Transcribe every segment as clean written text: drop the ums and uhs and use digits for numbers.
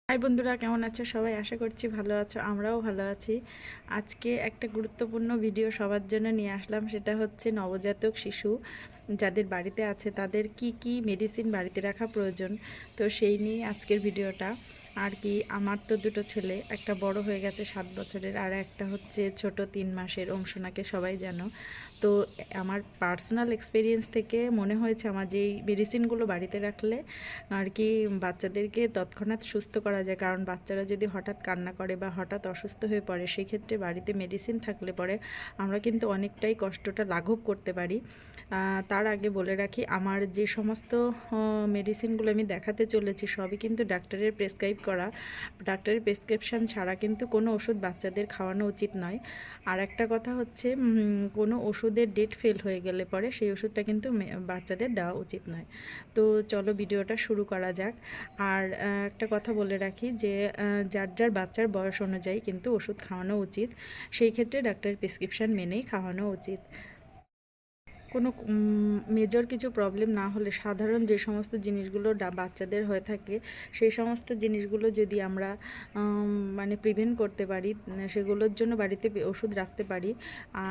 High বন্ধুরা, কেমন আছো সবাই? আশা করছি ভালো আছো, আমরাও ভালো আছি। আজকে একটা গুরুত্বপূর্ণ ভিডিও সবার জন্য নিয়ে আসলাম। সেটা হচ্ছে নবজাতক শিশু যাদের বাড়িতে আছে তাদের কি কি মেডিসিন বাড়িতে রাখা প্রয়োজন। তো সেই নিয়ে আজকের ভিডিওটা। আর কি, আমার তো দুটো ছেলে, একটা বড় হয়ে গেছে 7 বছরের, আর একটা হচ্ছে ছোট 3 মাসের, অংশনাকে সবাই জানো। তো আমার পার্সোনাল এক্সপিরিয়েন্স থেকে মনে হয়েছে আমার যেই মেডিসিনগুলো বাড়িতে রাখলে আর কি বাচ্চাদেরকে তৎক্ষণাৎ সুস্থ করা যায়। কারণ বাচ্চারা যদি হঠাৎ কান্না করে বা হঠাৎ অসুস্থ হয়ে পড়ে, সেই ক্ষেত্রে বাড়িতে মেডিসিন থাকলে পরে আমরা কিন্তু অনেকটাই কষ্টটা লাঘব করতে পারি। তার আগে বলে রাখি, আমার যে সমস্ত মেডিসিনগুলো আমি দেখাতে চলেছি সবই কিন্তু ডাক্তারের প্রেসক্রাইব করা। ডাক্তারের প্রেসক্রিপশান ছাড়া কিন্তু কোনো ওষুধ বাচ্চাদের খাওয়ানো উচিত নয়। আর একটা কথা হচ্ছে, কোনো ওষুধের ডেট ফেল হয়ে গেলে পরে সেই ওষুধটা কিন্তু বাচ্চাদের দেওয়া উচিত নয়। তো চলো ভিডিওটা শুরু করা যাক। আর একটা কথা বলে রাখি যে যার যার বাচ্চার বয়স অনুযায়ী কিন্তু ওষুধ খাওয়ানো উচিত। সেই ক্ষেত্রে ডাক্তারের প্রেসক্রিপশান মেনেই খাওয়ানো উচিত। কোনো মেজর কিছু প্রবলেম না হলে সাধারণ যে সমস্ত জিনিসগুলো বাচ্চাদের হয়ে থাকে, সেই সমস্ত জিনিসগুলো যদি আমরা মানে প্রিভেন্ট করতে পারি, সেগুলোর জন্য বাড়িতে ওষুধ রাখতে পারি।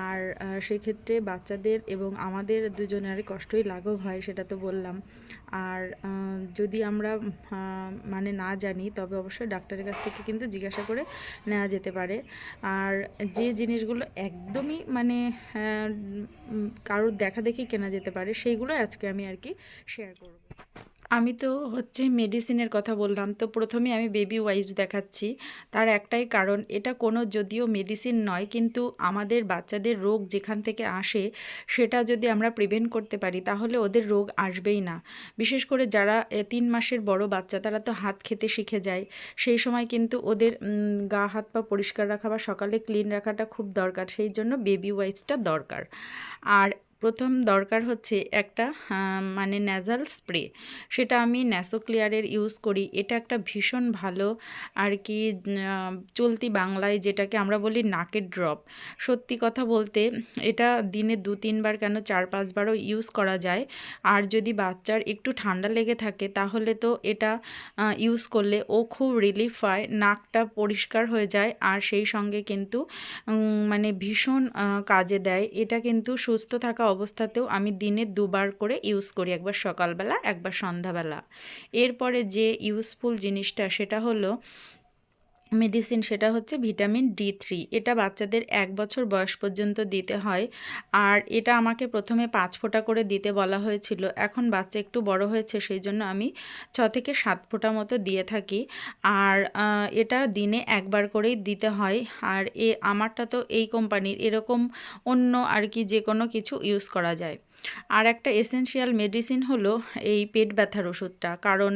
আর সেই ক্ষেত্রে বাচ্চাদের এবং আমাদের দুজনেরই কষ্টই লাঘব হয়, সেটা তো বললাম। আর যদি আমরা মানে না জানি, তবে অবশ্যই ডাক্তারের কাছ থেকে কিন্তু জিজ্ঞাসা করে নেওয়া যেতে পারে। আর যে জিনিসগুলো একদমই মানে কারোর দেখা দেখি কেনা যেতে পারে, সেইগুলো আজকে আমি আর কি শেয়ার করব। আমি তো হচ্ছে মেডিসিনের কথা বললাম, তো প্রথমে আমি বেবি ওয়াইপস দেখাচ্ছি। তার একটাই কারণ, এটা কোনো যদিও মেডিসিন নয়, কিন্তু আমাদের বাচ্চাদের রোগ যেখান থেকে আসে সেটা যদি আমরা প্রিভেন্ট করতে পারি তাহলে ওদের রোগ আসবেই না। বিশেষ করে যারা 3 মাসের বড় বাচ্চা, তারা তো হাত খেতে শিখে যায়। সেই সময় কিন্তু ওদের গা হাত পা পরিষ্কার রাখা বা সকালে ক্লিন রাখাটা খুব দরকার, সেই জন্য বেবি ওয়াইপসটা দরকার। আর প্রথম দরকার হচ্ছে একটা মানে ন্যাজাল স্প্রে। সেটা আমি ন্যাসোক্লিয়ারের ইউজ করি। এটা একটা ভীষণ ভালো আর কি চলতি বাংলায় যেটাকে আমরা বলি নাকের ড্রপ। সত্যি কথা বলতে এটা দিনে 2-3 বার কেন 4-5বারও ইউজ করা যায়। আর যদি বাচ্চার একটু ঠান্ডা লেগে থাকে তাহলে তো এটা ইউজ করলে ও খুব রিলিফ হয়, নাকটা পরিষ্কার হয়ে যায়। আর সেই সঙ্গে কিন্তু মানে ভীষণ কাজে দেয়। এটা কিন্তু সুস্থ থাকা অবস্থাতেও আমি দিনে 2বার করে ইউজ করি, একবার সকালবেলা একবার সন্ধ্যাবেলা। এরপরে যে ইউজফুল জিনিসটা সেটা হলো মেডিসিন, সেটা হচ্ছে ভিটামিন D3। এটা বাচ্চাদের 1 বছর বয়স পর্যন্ত দিতে হয়। আর এটা আমাকে প্রথমে 5 ফোঁটা করে দিতে বলা হয়েছিল। এখন বাচ্চা একটু বড় হয়েছে, সেই জন্য আমি 6 থেকে 7 ফোঁটা মতো দিয়ে থাকি। আর এটা দিনে একবার করেই দিতে হয়। আর আমারটা তো এই কোম্পানির, এরকম অন্য আর কি যে কোনো কিছু ইউজ করা যায়। আর একটা এসেনশিয়াল মেডিসিন হলো এই পেট ব্যথার ওষুধটা। কারণ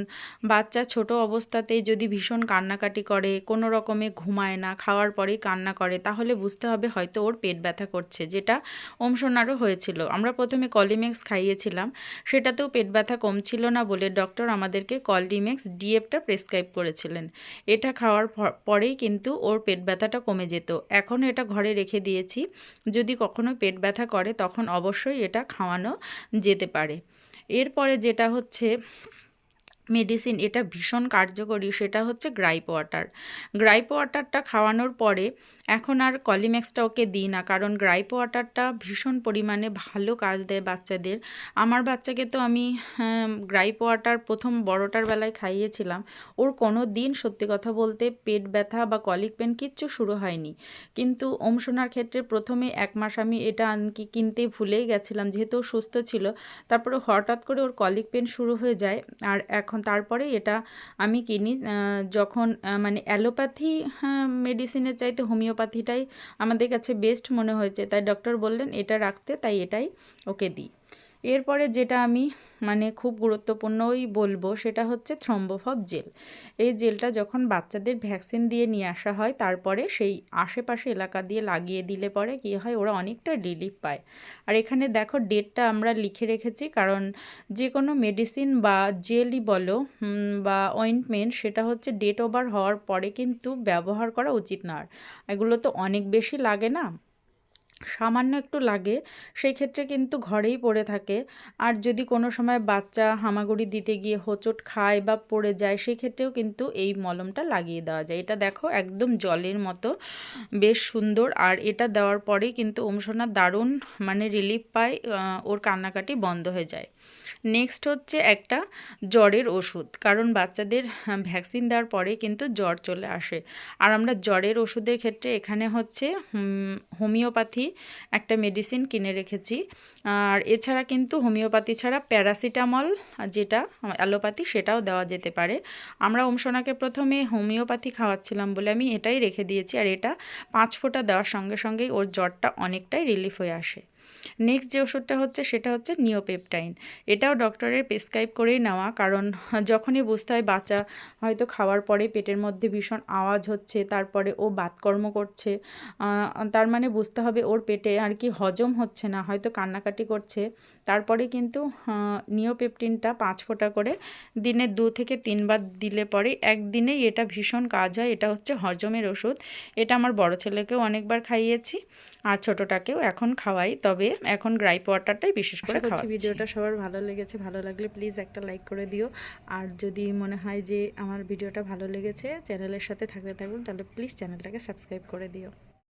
বাচ্চা ছোট অবস্থাতেই যদি ভীষণ কান্নাকাটি করে, কোনো রকমে ঘুমায় না, খাওয়ার পরেই কান্না করে, তাহলে বুঝতে হবে হয়তো ওর পেট ব্যথা করছে, যেটা ওমসোনারও হয়েছিল। আমরা প্রথমে কলিমেক্স খাইয়েছিলাম, সেটাতেও পেট ব্যথা কমছিল না বলে ডক্টর আমাদেরকে কলিমেক্স ডিএফটা প্রেসক্রাইব করেছিলেন। এটা খাওয়ার পরেই কিন্তু ওর পেট ব্যথাটা কমে যেত। এখনও এটা ঘরে রেখে দিয়েছি, যদি কখনো পেট ব্যথা করে তখন অবশ্যই এটা খাওয়ানো যেতে পারে। এরপরে যেটা হচ্ছে মেডিসিন, এটা ভীষণ কার্যকরী, সেটা হচ্ছে গ্রাইপ ওয়াটার। গ্রাইপ ওয়াটারটা খাওয়ানোর পরে এখন আর কলিম্যাক্সটা ওকে দিই না, কারণ গ্রাইপ ওয়াটারটা ভীষণ পরিমাণে ভালো কাজ দেয় বাচ্চাদের। আমার বাচ্চাকে তো আমি গ্রাইপ ওয়াটার প্রথম বড়টার বেলায় খাইয়েছিলাম। ওর কোনো দিন সত্যি কথা বলতে পেট ব্যথা বা কলিক পেন কিচ্ছু শুরু হয়নি। কিন্তু ওমসোনার ক্ষেত্রে প্রথমে 1 মাস আমি এটা আনকি কিনতে ভুলেই গেছিলাম, যেহেতু ও সুস্থ ছিল। তারপরে হঠাৎ করে ওর কলিক পেন শুরু হয়ে যায়। আর এখন তারপরে এটা আমি কিনি। যখন মানে অ্যালোপ্যাথি মেডিসিনের চাইতে হোমিওপ্যাথিটাই আমাদের কাছে বেস্ট মনে হয়েছে, তাই ডক্টর বললেন এটা রাখতে, তাই এটাই ওকে দিই। এরপরে যেটা আমি মানে খুব গুরুত্বপূর্ণই বলবো সেটা হচ্ছে থ্রম্বোফব জেল। এই জেলটা যখন বাচ্চাদের ভ্যাকসিন দিয়ে নিয়ে আসা হয়, তারপরে সেই আশেপাশে এলাকা দিয়ে লাগিয়ে দিলে পরে কী হয়, ওরা অনেকটা রিলিফ পায়। আর এখানে দেখো ডেটটা আমরা লিখে রেখেছি, কারণ যে কোনো মেডিসিন বা জেলই বলো বা অয়েন্টমেন্ট, সেটা হচ্ছে ডেট ওভার হওয়ার পরে কিন্তু ব্যবহার করা উচিত না। আর এগুলো তো অনেক বেশি লাগে না, সামান্য একটু লাগে সেই ক্ষেত্রে কিন্তু ঘরেই পড়ে থাকে। আর যদি কোনো সময় বাচ্চা হামাগুড়ি দিতে গিয়ে হোঁচট খায় বা পড়ে যায় সেই ক্ষেত্রেও কিন্তু এই মলমটা লাগিয়ে দেওয়া যায়। এটা দেখো একদম জলের মতো বেশ সুন্দর, আর এটা দেওয়ার পরেই কিন্তু ওমসোনা দারুণ মানে রিলিফ পায়, ওর কান্নাকাটি বন্ধ হয়ে যায়। নেক্সট হচ্ছে একটা জ্বরের ওষুধ, কারণ বাচ্চাদের ভ্যাকসিন দেওয়ার পরে কিন্তু জ্বর চলে আসে। আর আমরা জ্বরের ওষুধের ক্ষেত্রে এখানে হচ্ছে হোমিওপ্যাথি একটা মেডিসিন কিনে রেখেছি। আর এছাড়া কিন্তু হোমিওপ্যাথি ছাড়া প্যারাসিটামল যেটা অ্যালোপ্যাথি সেটাও দেওয়া যেতে পারে। আমরা ওমসোনাকে প্রথমে হোমিওপ্যাথি খাওয়াচ্ছিলাম বলে আমি এটাই রেখে দিয়েছি, আর এটা 5 ফোঁটা দেওয়ার সঙ্গে সঙ্গেই ওর জ্বরটা অনেকটাই রিলিফ হয়ে আসে। নেক্সট যে ওষুধটা হচ্ছে সেটা হচ্ছে নিওপেপটাইন। এটাও ডক্টরের প্রেসক্রাইব করেই নেওয়া, কারণ যখনই বুঝতে হয় বাচ্চা হয়তো খাওয়ার পরে পেটের মধ্যে ভীষণ আওয়াজ হচ্ছে, তারপরে ও বাতকর্ম করছে, তার মানে বুঝতে হবে ওর পেটে আর কি হজম হচ্ছে না, হয়তো কান্নাকাটি করছে। তারপরে কিন্তু নিওপেপটিনটা 5 ফোঁটা করে দিনে 2 থেকে 3 বার দিলে পরে একদিনেই এটা ভীষণ কাজ হয়। এটা হচ্ছে হজমের ওষুধ। এটা আমার বড় ছেলেকেও অনেকবার খাইয়েছি আর ছোটোটাকেও এখন খাওয়াই, তবে এখন গ্রাইপ ওয়াটারটাই বিশেষ করে খাওয়াচ্ছি। ভিডিওটা সবার ভালো লেগেছে, ভালো লাগলে প্লিজ একটা লাইক করে দিও। আর যদি মনে হয় যে আমার ভিডিওটা ভালো লেগেছে চ্যানেলের সাথে থাকবেন তাহলে প্লিজ চ্যানেলটাকে সাবস্ক্রাইব করে দিও।